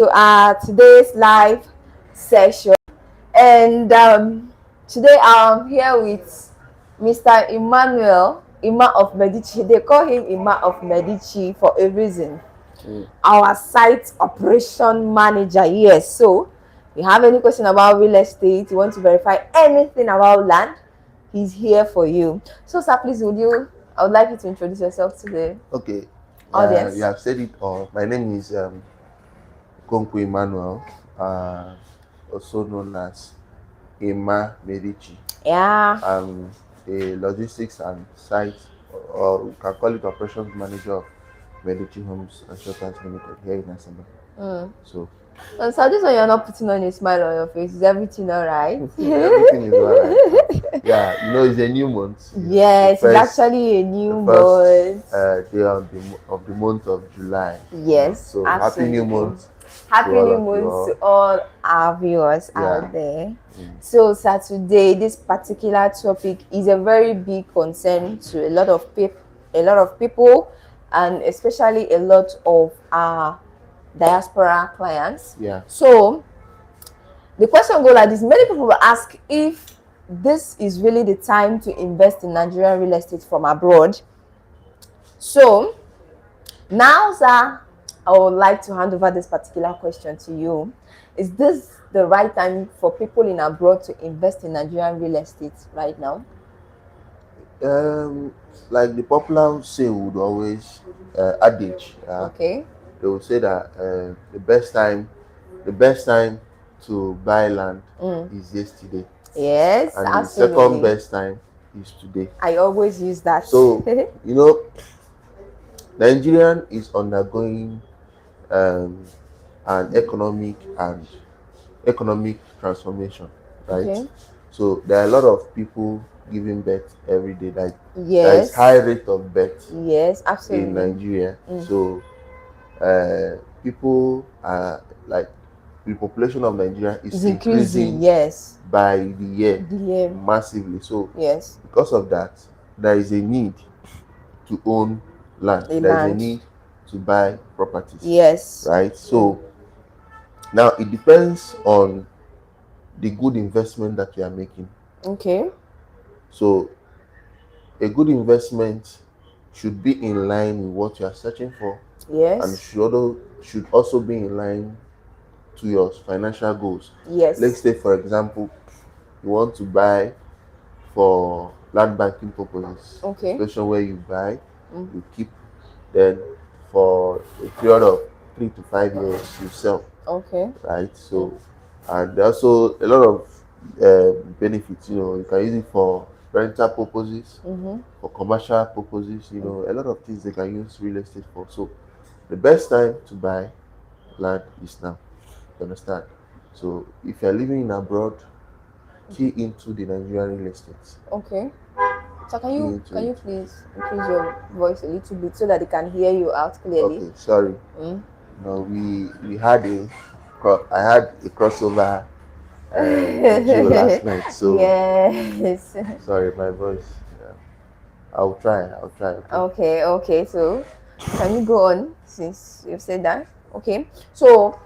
To today's live session, and today I'm here with Mr. Emmanuel Ima of Medici. They call him Ima of Medici for a reason. Our site operation manager. Yes, so you have any question about real estate, you want to verify anything about land, he's here for you. So sir, please, I would like you to introduce yourself to the Okay, audience. you have said it all. My name is Konku Emmanuel, also known as Emma Medici. Yeah. I'm a logistics and site, or we can call it operations manager of Medici Homes and Shelters Limited here in Asaba. So And so this one, you're not putting on a smile on your face. Is everything all right? everything is all right. Yeah, it's a new month. Yes, it's actually a new first month. day of the month of July. Yes, So happy absolutely. new month. Happy all new of you month all. to all our viewers out there. So sir, today this particular topic is a very big concern to a lot of people, and especially a lot of our diaspora clients. Yeah. So the question goes like this: many people will ask if this is really the time to invest in Nigerian real estate from abroad. So now, sir, I would like to hand over this particular question to you. Is this the right time for people in abroad to invest in Nigerian real estate right now? Like the popular say would always adage. Okay. They would say that the best time to buy land is yesterday. Yes, And absolutely. the second best time is today. I always use that. So Nigerian is undergoing an economic transformation, right? Okay. So there are a lot of people giving birth every day. Like Yes. there is high rate of birth. Yes, absolutely. In Nigeria. So people are like, the population of Nigeria is increasing. Yes. By the year massively. So yes, because of that, there is a need to own land. There is a need to buy properties. Yes. Right. So now it depends on the good investment that you are making. Okay. So a good investment should be in line with what you are searching for. Yes. And should also be in line to your financial goals. Yes. Let's say, for example, you want to buy for land banking purposes. Okay. Situation where you buy, you keep, then for a period of 3 to 5 years you sell. Okay. Right. So and also a lot of benefits. You can use it for rental purposes, for commercial purposes. A lot of things they can use real estate for. So the best time to buy land is now. You understand? So if you're living in abroad, key into the Nigerian real estate. Okay. So can you please increase your voice a little bit so that they can hear you out clearly? Okay, sorry. No, we had I had a crossover last night. So yes. Sorry, my voice. Yeah. I'll try. Okay. So can you go on since you've said that? Okay. So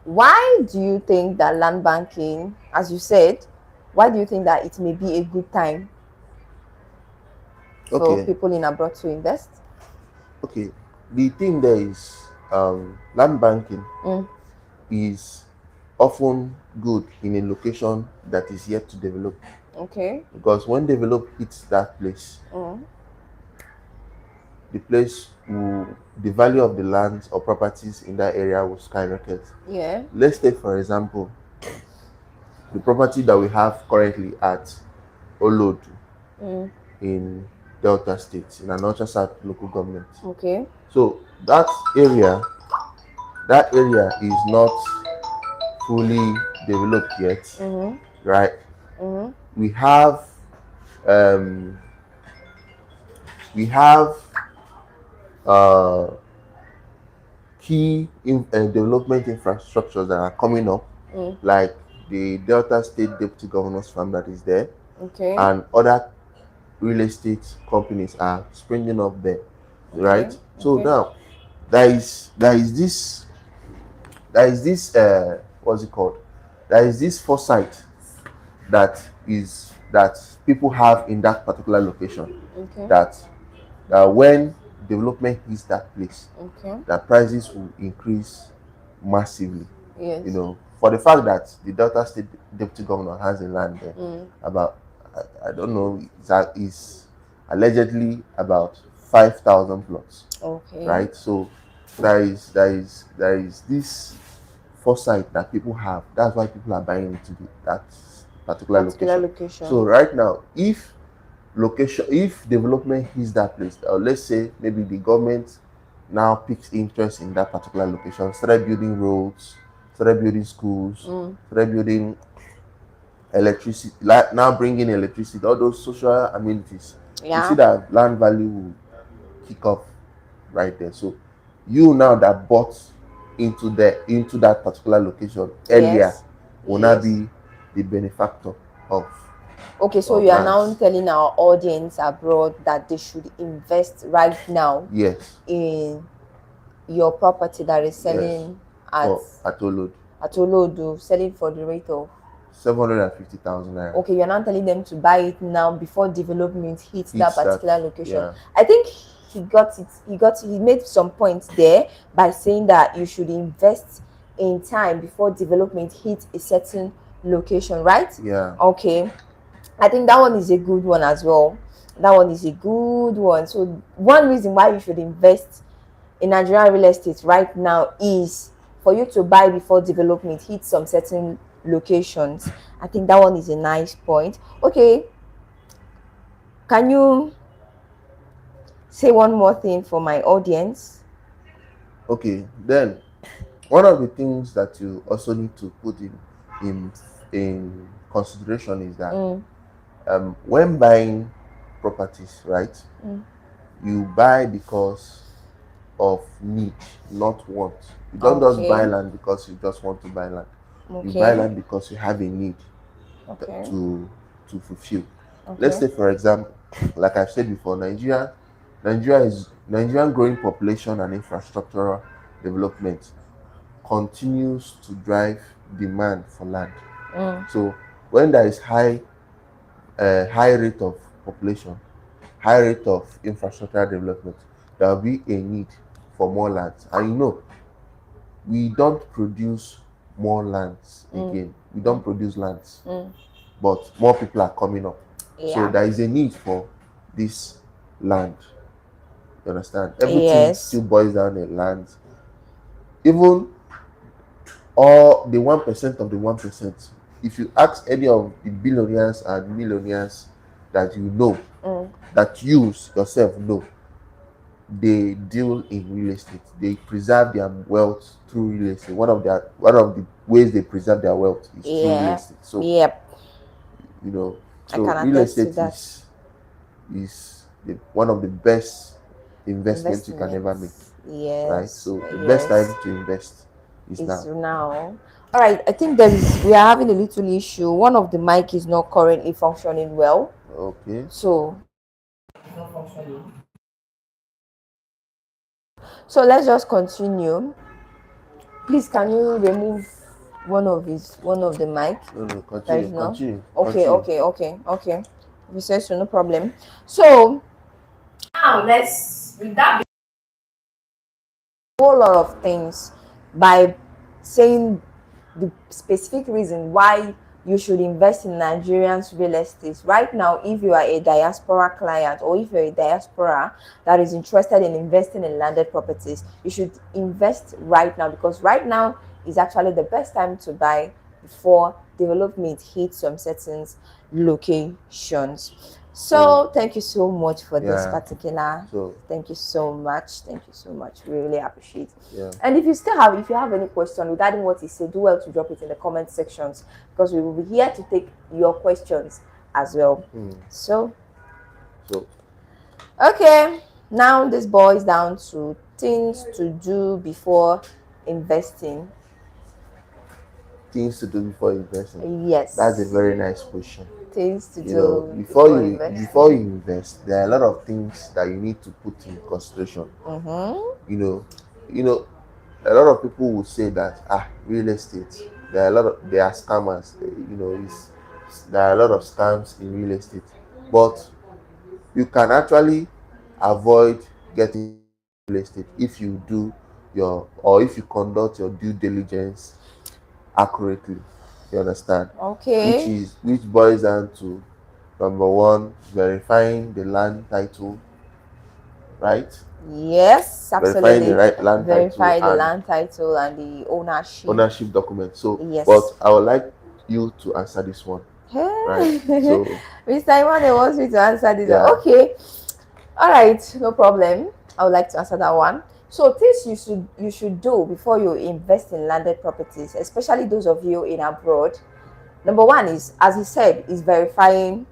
why do you think that land banking, as you said, why do you think that it may be a good time for people in abroad to invest? Okay. The thing there is land banking is often good in a location that is yet to develop. Okay. Because when develop hits that place, the value of the lands or properties in that area will skyrocket. Yeah. Let's take, for example, the property that we have currently at Olodu in Delta State, in Anocha South local government. Okay. So that area is not fully developed yet, right? We have key development infrastructures that are coming up, like the Delta State Deputy Governor's Farm that is there, and other real estate companies are springing up there, right? So now there is there is this what's it called? There is this foresight that people have in that particular location. Okay. That when development hits that place, Okay. that prices will increase massively. Yes. You know, for the fact that the Delta State Deputy Governor has a land there, about I don't know, that is allegedly about 5,000 plots. Okay. Right? So there is this foresight that people have. That's why people are buying into that particular location. So right now, if development hits that place, or let's say maybe the government now picks interest in that particular location, started building roads, started building schools, started building electricity, like now bringing electricity, all those social amenities. You see that land value will kick off right there. So you now that bought into that particular location earlier will now be the benefactor of. Okay, so you are now telling our audience abroad that they should invest right now. Yes. In your property that is selling at Olodo, selling for the rate of 750,000 naira. Okay, you're now telling them to buy it now before development hits that particular location. I think he made some points there by saying that you should invest in time before development hits a certain location, right? Yeah. Okay. I think that one is a good one as well. That one is a good one. So one reason why you should invest in Nigerian real estate right now is for you to buy before development hits some certain locations. I think that one is a nice point. Okay, can you say one more thing for my audience? Okay, then one of the things that you also need to put in consideration is that when buying properties, right, you buy because of need, not want. You don't just buy land because you just want to buy land. You buy land because you have a need to fulfill. Let's say, for example, like I've said before, Nigerian growing population and infrastructural development continues to drive demand for land. So when there is high rate of population, high rate of infrastructural development, there will be a need for more land. And you know, we don't produce more lands again. We don't produce lands, but more people are coming up. So there is a need for this land. You understand? Everything still boils down to land. Even all the 1% of the 1%, if you ask any of the billionaires and millionaires that you know, that you yourself know, they deal in real estate. They preserve their wealth through real estate. One of the ways they preserve their wealth is through real estate. So you know, so real estate is one of the best investments you can ever make. Right. So the best time to invest is now. All right. I think we are having a little issue. One of the mic is not currently functioning well. Okay. So it's not functioning. So let's just continue. Please, can you remove one of the mic? No, continue. Okay. If you say so, no problem. So now let's with that a whole lot of things by saying the specific reason why you should invest in Nigerians real estate right now. If you are a diaspora client or if you're a diaspora that is interested in investing in landed properties, you should invest right now, because right now is actually the best time to buy before development hits some certain locations. So thank you so much for this particular. Thank you so much. We really appreciate it. And if you have any question regarding what he said, do well to drop it in the comment sections, because we will be here to take your questions as well. So okay, now this boils down to things to do before investing. Things to do before investing. Yes, that's a very nice question. Things to do before you invest, there are a lot of things that you need to put in consideration. You know, a lot of people will say that real estate, there are scammers, there are a lot of scams in real estate, but you can actually avoid getting real estate if you do if you conduct your due diligence accurately. You understand? Okay. Which boils down to number one, verifying the land title, right? Yes, Verifying the absolutely. right land title Verify the and land title and the ownership. ownership document. So, but Yes. I would like you to answer this one, right? So, Mr. Imane wants me to answer this. yeah. Okay. All right, no problem. I would like to answer that one. So things you should do before you invest in landed properties, especially those of you in abroad. Number one is, as he said, is verifying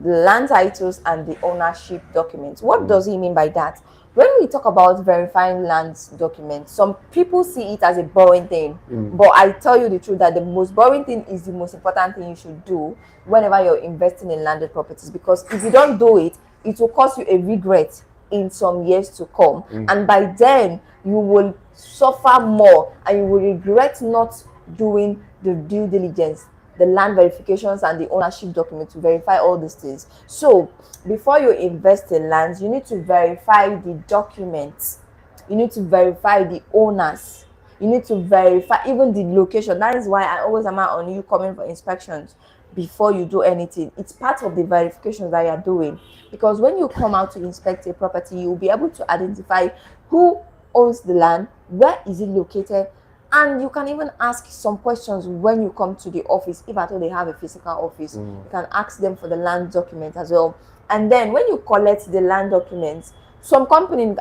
the land titles and the ownership documents. What does he mean by that? When we talk about verifying land documents, some people see it as a boring thing, but I tell you the truth that the most boring thing is the most important thing you should do whenever you're investing in landed properties, because if you don't do it, it will cause you a regret in some years to come, and by then you will suffer more and you will regret not doing the due diligence, the land verifications and the ownership document to verify all these things. So before you invest in lands, you need to verify the documents, you need to verify the owners, you need to verify even the location. That is why I always am out on you coming for inspections before you do anything. It's part of the verifications that you are doing, because when you come out to inspect a property, you will be able to identify who owns the land, where is it located, and you can even ask some questions when you come to the office. If at all they have a physical office, you can ask them for the land document as well. And then when you collect the land documents, some companies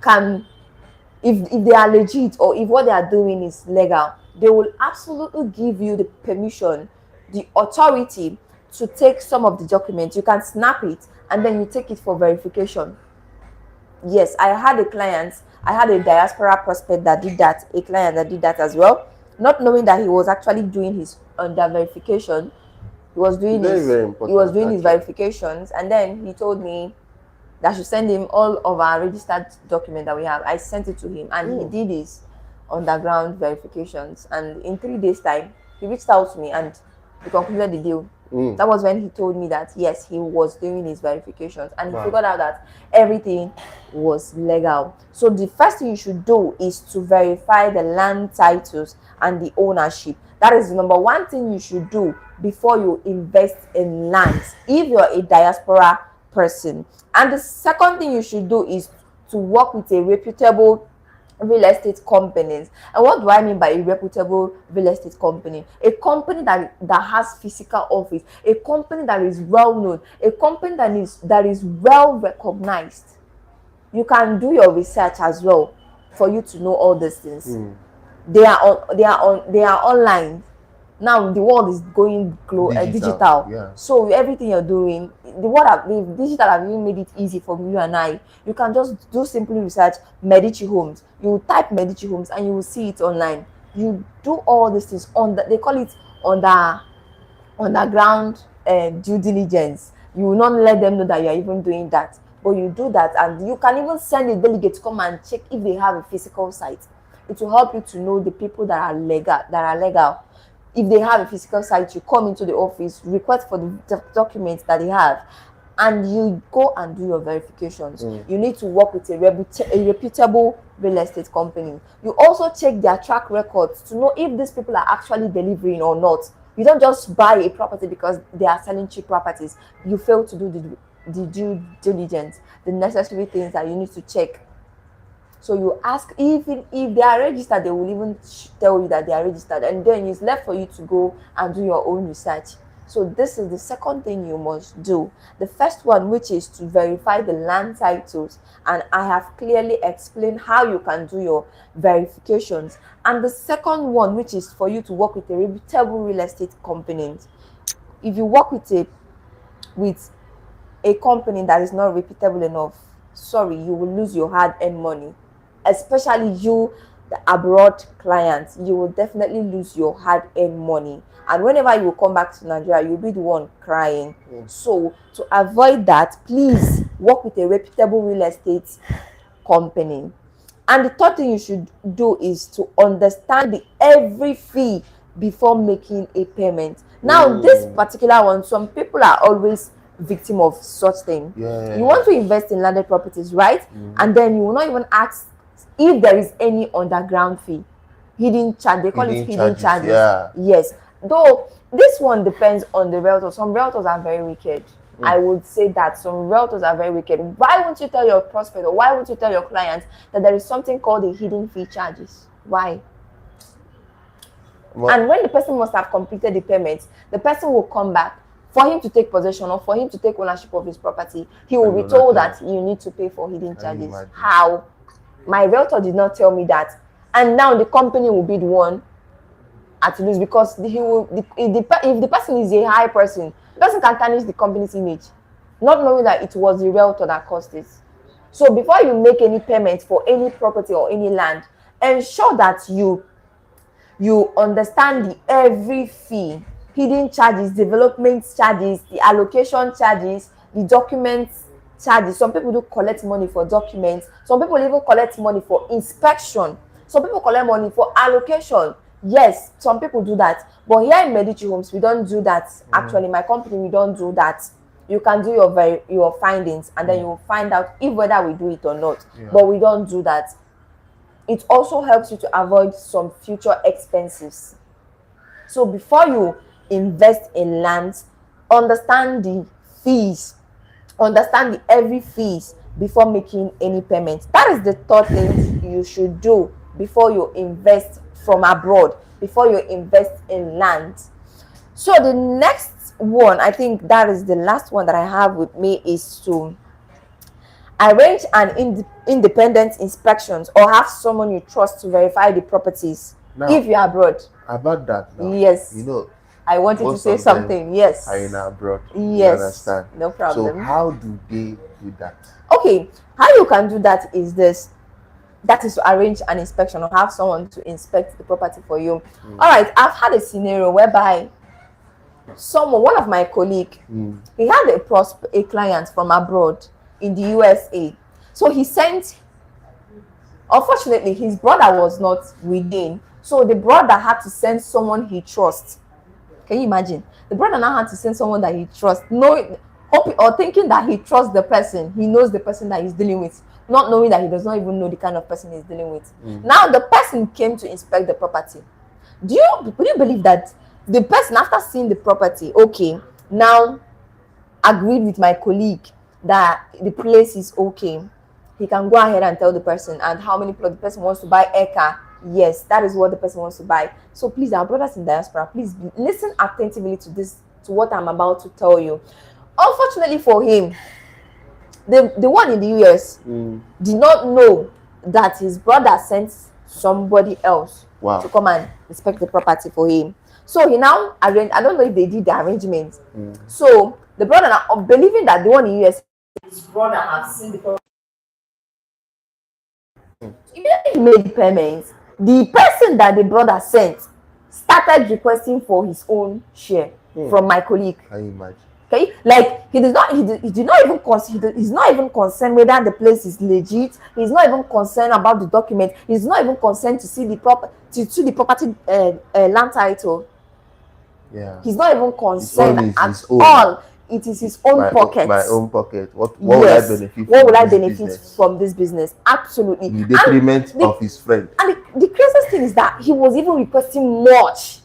can, if they are legit or if what they are doing is legal, they will absolutely give you the permission, the authority to take some of the documents. You can snap it and then you take it for verification. Yes, I had a diaspora prospect that did that, a client that did that as well, not knowing that he was actually doing his under verification. He was doing Very, his very important, actually. verifications, and then he told me that I should send him all of our registered document that we have. I sent it to him, and he did his underground verifications, and in 3 days time he reached out to me and we concluded the deal. That was when he told me that yes, he was doing his verifications, and he figured out that everything was legal. So the first thing you should do is to verify the land titles and the ownership. That is the number one thing you should do before you invest in lands if you're a diaspora person. And the second thing you should do is to work with a reputable real estate companies. And what do I mean by a reputable real estate company? A company that has physical office, a company that is well known, a company that is well recognized. You can do your research as well for you to know all these things. They are online. Now the world is going digital. Yeah. So everything you're doing, the digital have even made it easy for you and I. You can just do simply research Medici Homes. You type Medici Homes and you will see it online. You do all these things they call it underground due diligence. You will not let them know that you are even doing that, but you do that, and you can even send a delegate to come and check if they have a physical site. It will help you to know the people that are legal. If they have a physical site, you come into the office, request for the documents that they have, and you go and do your verifications. You need to work with a reputable real estate company. You also check their track records to know if these people are actually delivering or not. You don't just buy a property because they are selling cheap properties. You fail to do the due diligence, the necessary things that you need to check. So you ask, even if they are registered, they will even tell you that they are registered, and then it's left for you to go and do your own research. So this is the second thing you must do. The first one, which is to verify the land titles, and I have clearly explained how you can do your verifications. And the second one, which is for you to work with a reputable real estate company. If you work with a company that is not reputable enough, sorry, you will lose your hard-earned money. Especially you, the abroad clients, you will definitely lose your hard-earned money. And whenever you come back to Nigeria, you'll be the one crying. So to avoid that, please work with a reputable real estate company. And the third thing you should do is to understand the every fee before making a payment. Now, this particular one, some people are always victim of such thing. Yeah. You want to invest in landed properties, right? And then you will not even ask if there is any underground fee, hidden charge. They call it hidden charges. Yeah. Yes. Though this one depends on the realtor. Some realtors are very wicked. I would say that some realtors are very wicked. Why won't you tell your prospect, or why won't you tell your clients that there is something called the hidden fee charges? Why? And when the person must have completed the payment, the person will come back. For him to take possession or for him to take ownership of his property, he will be told that you need to pay for hidden charges. How? My realtor did not tell me that. And now the company will be the one at lose, because if the person is a high person, the person can tarnish the company's image, not knowing that it was the realtor that caused it. So before you make any payment for any property or any land, ensure that you understand the every fee, hidden charges, development charges, the allocation charges, the documents charges. Some people do collect money for documents. Some people even collect money for inspection. Some people collect money for allocation. Yes, some people do that. But here in Medici Homes, we don't do that. Actually, my company, we don't do that. You can do your findings, and then you will find out if whether we do it or not. But we don't do that. It also helps you to avoid some future expenses. So before you invest in lands, understand the fees, understand the every fees before making any payment. That is the third thing you should do before you invest from abroad, before you invest in land. So the next one, I think that is the last one that I have with me, is to arrange an independent inspections or have someone you trust to verify the properties now, if you're abroad. About that now, yes, you know, I wanted to say something. Yes, are in abroad. Yes, you understand? No problem. So how do they do that? Okay, how you can do that is this. That is to arrange an inspection or have someone to inspect the property for you. All right, I've had a scenario whereby one of my colleague, he had a client from abroad in the USA. So he sent, unfortunately, his brother was not within. So the brother had to send someone he trusts. Can you imagine? The brother now had to send someone that he trusts, thinking that he trusts the person. He knows the person that he's dealing with, not knowing that he does not even know the kind of person he's dealing with. Now the person came to inspect the property. Would you believe that the person, after seeing the property, okay, now agreed with my colleague that the place is okay, he can go ahead and tell the person and how many plots the person wants to buy. Eka, yes, that is what the person wants to buy. So please, our brothers in diaspora, please listen attentively to what I'm about to tell you. Unfortunately for him, the one in the US did not know that his brother sent somebody else to come and inspect the property for him. So he now arranged, I don't know if they did the arrangement. So the brother, now believing that the one in the US, his brother has seen the property, he made payments. The person that the brother sent started requesting for his own share from my colleague. Can you imagine? Okay, like he did not even consider. He's not even concerned whether the place is legit. He's not even concerned about the document. He's not even concerned to see the property land title. Yeah, he's not even concerned at all. It is his own pocket. My own pocket. What will I benefit? What will I benefit from this business? Absolutely. In the detriment of his friend. And the craziest thing is that he was even requesting much.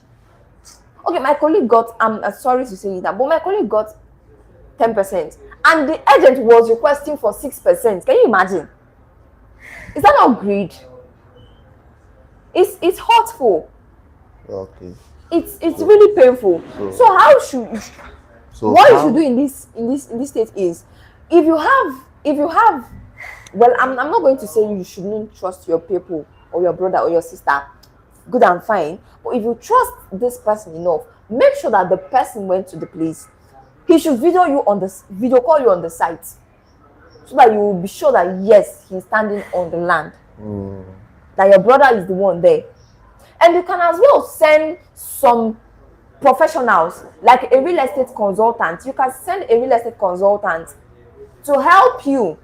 Okay, my colleague got, I'm sorry to say that, but my colleague got 10%. And the agent was requesting for 6%. Can you imagine? Is that not greed? It's hurtful. Okay. It's really painful. So how should you? What you should do in this state is, if you have, well, I'm not going to say you shouldn't trust your people or your brother or your sister. Good and fine, but if you trust this person enough, make sure that the person went to the place. He should video call you on the site, so that you will be sure that yes, he's standing on the land, that your brother is the one there. And you can as well send some professionals, like a real estate consultant. You can send a real estate consultant to help you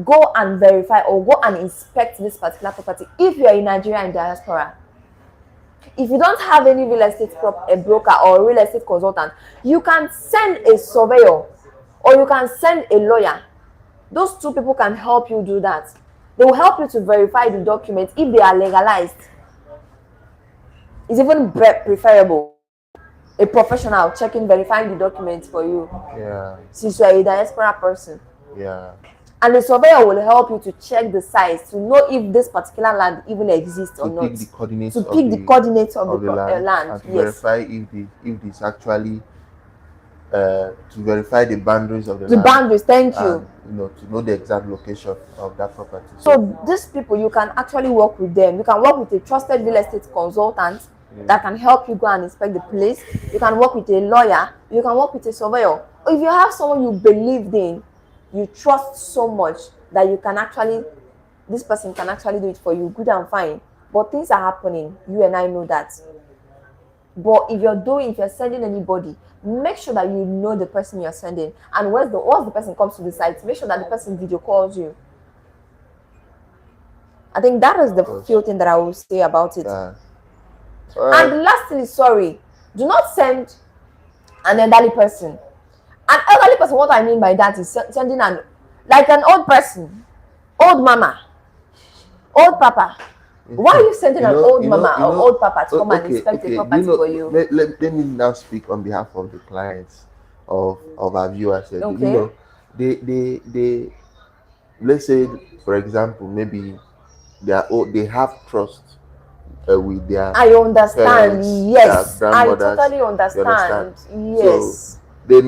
go and verify or go and inspect this particular property if you are in Nigeria in diaspora. If you don't have any real estate a broker or real estate consultant, you can send a surveyor or you can send a lawyer. Those two people can help you do that. They will help you to verify the documents if they are legalized. It's even preferable. A professional checking, verifying the documents for you. Yeah. Since you are a diaspora person. Yeah. And the surveyor will help you to check the size to know if this particular land even exists or not. To pick the coordinates of the land. And to verify if it's actually to verify the boundaries of the land. The boundaries, thank you. And, to know the exact location of that property. So these people, you can actually work with them. You can work with a trusted real estate consultant that can help you go and inspect the place. You can work with a lawyer. You can work with a surveyor. Or if you have someone you believed in, you trust so much that you can actually, this person can actually do it for you, good and fine. But things are happening. You and I know that. But if you're sending anybody, make sure that you know the person you're sending. And once the person comes to the site, make sure that the person video calls you. I think that is the few thing that I will say about it. And lastly, sorry, do not send an elderly person. An elderly person, what I mean by that is sending an old person, old mama, old papa. Why are you sending an old mama or old papa to come and inspect the property for you? Let me now speak on behalf of the clients of our viewers. Okay. They let's say, for example, maybe they are old, they have trust with their I understand. Parents, yes, their I grandmothers. totally understand. Yes. So they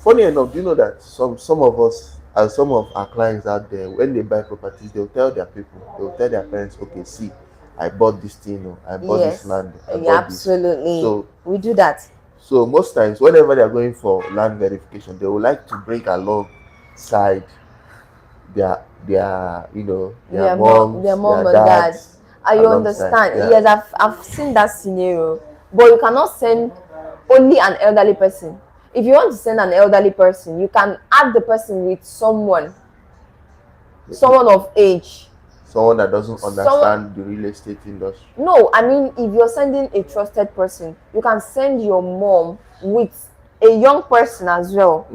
funny enough, do you know that some of us and some of our clients out there, when they buy properties, they'll tell their people, they'll tell their parents, okay, see, I bought this thing, or I bought this land, I bought absolutely. This. So we do that. So most times, whenever they are going for land verification, they would like to bring alongside their mom and dad. I understand. Yes, I've seen that scenario. But you cannot send only an elderly person. If you want to send an elderly person, you can add the person with someone of age. Someone that doesn't understand the real estate industry. No, I mean, if you're sending a trusted person, you can send your mom with a young person as well.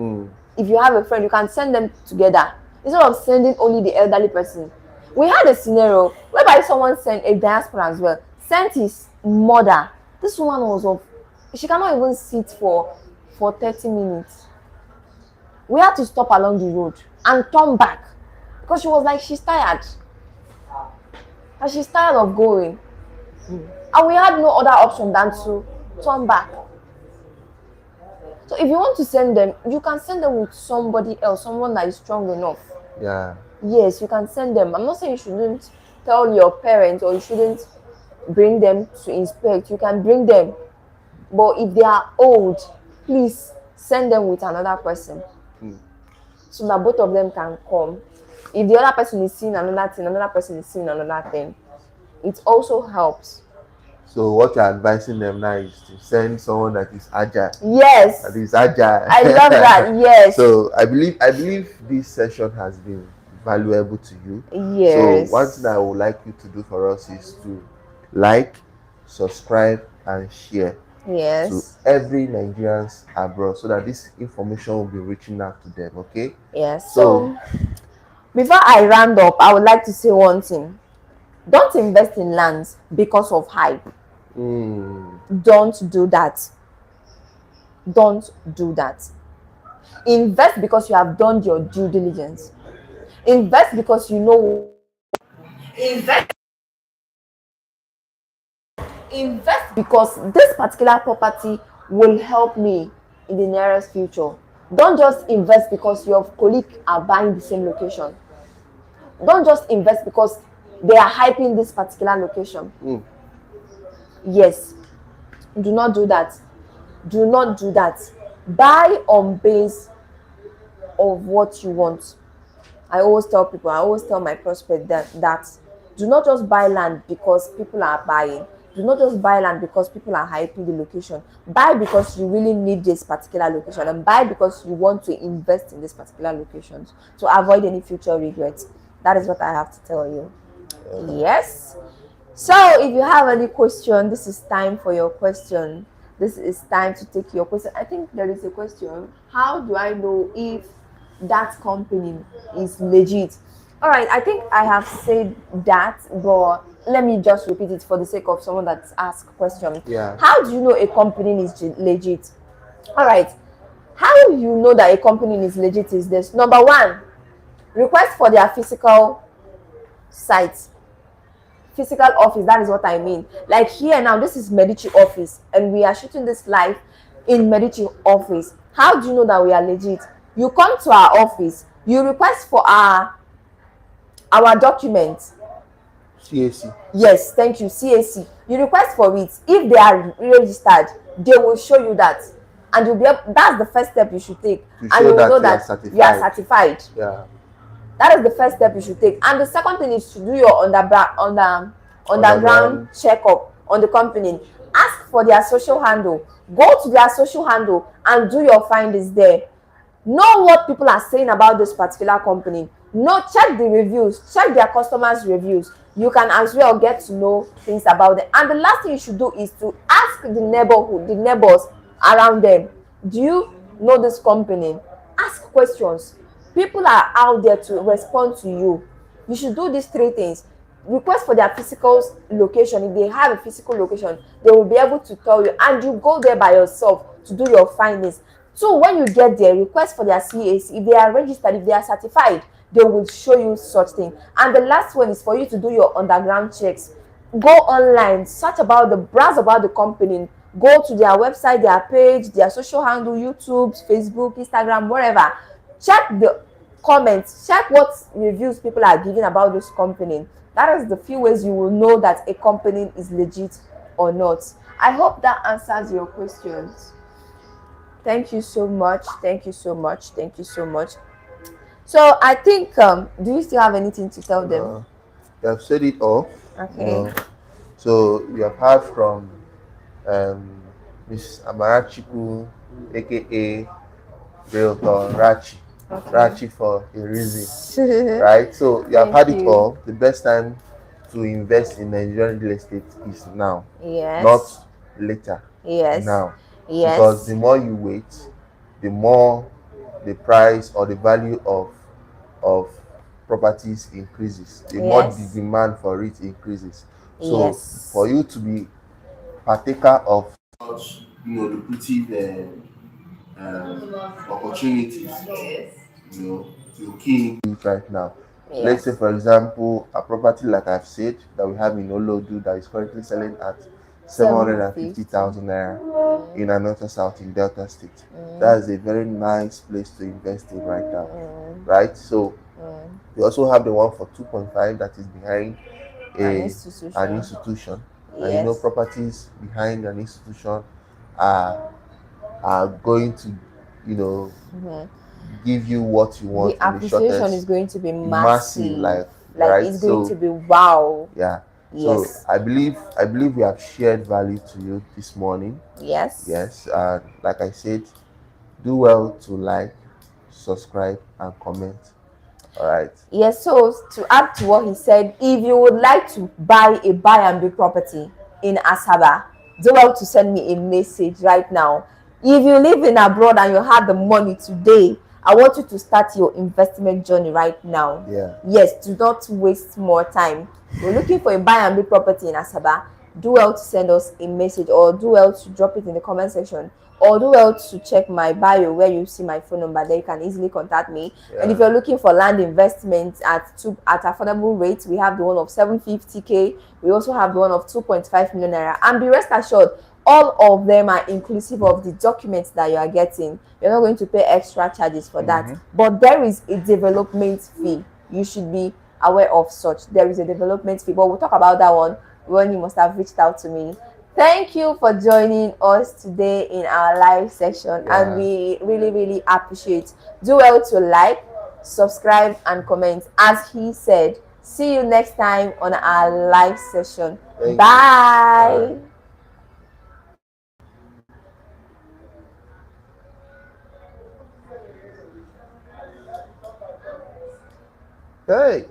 If you have a friend, you can send them together instead of sending only the elderly person. We had a scenario whereby someone sent a diaspora as well, sent his mother. This woman she cannot even sit for 30 minutes. We had to stop along the road and turn back because she was like, she's tired. And she's tired of going. And we had no other option than to turn back. So if you want to send them, you can send them with somebody else, someone that is strong enough. Yeah. Yes, you can send them. I'm not saying you shouldn't tell your parents or you shouldn't bring them to inspect. You can bring them. But if they are old, please send them with another person. So that both of them can come. If the other person is seeing another thing, another person is seeing another thing, it also helps. So what you're advising them now is to send someone that is agile. Yes. That is agile. I love that. Yes. So I believe this session has been valuable to you. Yes. So one thing I would like you to do for us is to like, subscribe, and share. Yes. To every Nigerians abroad, so that this information will be reaching out to them. Okay. Yes. So before I round up, I would like to say one thing. Don't invest in lands because of hype. Don't do that. Don't do that. Invest because you have done your due diligence. Invest because you know. Invest because this particular property will help me in the nearest future. Don't just invest because your colleagues are buying the same location. Don't just invest because they are hyping this particular location. Yes. Do not do that. Do not do that. Buy on base of what you want. I always tell my prospect that do not just buy land because people are buying. Do not just buy land because people are hyping the location. Buy because you really need this particular location, and buy because you want to invest in this particular location to avoid any future regrets. That is what I have to tell you. Yes. So if you have any question, this is time for your question. This is time to take your question. I think there is a question. How do I know if that company is legit? All right, I think I have said that, but let me just repeat it for the sake of someone that's asked question. Yeah. How do you know a company is legit? All right, how you know that a company is legit is this. Number one, request for their physical site, physical office. That is what I mean. Like here now, this is Medici office, and we are shooting this live in Medici office. How do you know that we are legit? You come to our office, you request for our documents. CAC. Yes, thank you. CAC. You request for it. If they are registered, they will show you that, and you'll be able, that's the first step you should take, To and show you will that know you are that you are certified. Yeah. That is the first step you should take. And the second thing is to do your underground checkup on the company. Ask for their social handle. Go to their social handle and do your findings there. Know what people are saying about this particular company. Check the reviews, check their customers' reviews. You can as well get to know things about them. And the last thing you should do is to ask the neighbors around them. Do you know this company? Ask questions. People are out there to respond to you. You should do these three things. Request for their physical location. If they have a physical location, they will be able to tell you, and you go there by yourself to do your findings. So when you get there, request for their CAC. If they are registered, if they are certified, they will show you such thing. And the last one is for you to do your underground checks. Go online, browse about the company, go to their website, their page, their social handle, YouTube, Facebook, Instagram, wherever. Check the comments, check what reviews people are giving about this company. That is the few ways you will know that a company is legit or not. I hope that answers your questions. Thank you so much. Thank you so much. Thank you so much. So I think, do you still have anything to tell them? You have said it all. Okay. So you have heard from Miss Amarachiku, aka Realtor Rachi. Okay. Rachi for a reason. Right? So you have had it all. The best time to invest in Nigerian real estate is now. Yes. Not later. Yes. Now. Yes. Because the more you wait, the more the price or the value of properties increases. The more the demand for it increases. So for you to be partaker of such, lucrative opportunities, to key in right now. Let's say, for example, a property like I've said that we have in Olodu that is currently selling at 750,000 naira in another south in Delta State. That is a very nice place to invest in right now, right? So we also have the one for 2.5 that is behind an institution. And properties behind an institution are going to, give you what you want. The appreciation is going to be massive. Like right? It's going to be wow. Yeah. So I believe we have shared value to you this morning. Yes. Yes. Like I said, do well to like, subscribe, and comment. All right. Yes. So to add to what he said, if you would like to buy a buy and build property in Asaba, do well to send me a message right now. If you live in abroad and you have the money today, I want you to start your investment journey right now. Yeah. Yes, do not waste more time. You're looking for a buy and build property in Asaba, do well to send us a message, or do well to drop it in the comment section, or do well to check my bio where you see my phone number. There you can easily contact me. And if you're looking for land investment at affordable rates, we have the one of 750k. We also have the one of 2.5 million naira. And be rest assured, all of them are inclusive of the documents that you are getting. You're not going to pay extra charges for that. But there is a development fee. You should be aware of such. There is a development fee, but we'll talk about that one when you must have reached out to me. Thank you for joining us today in our live session, and we really, really appreciate. Do well to like, subscribe, and comment. As he said, See you next time on our live session. Thank you. Bye. Hey.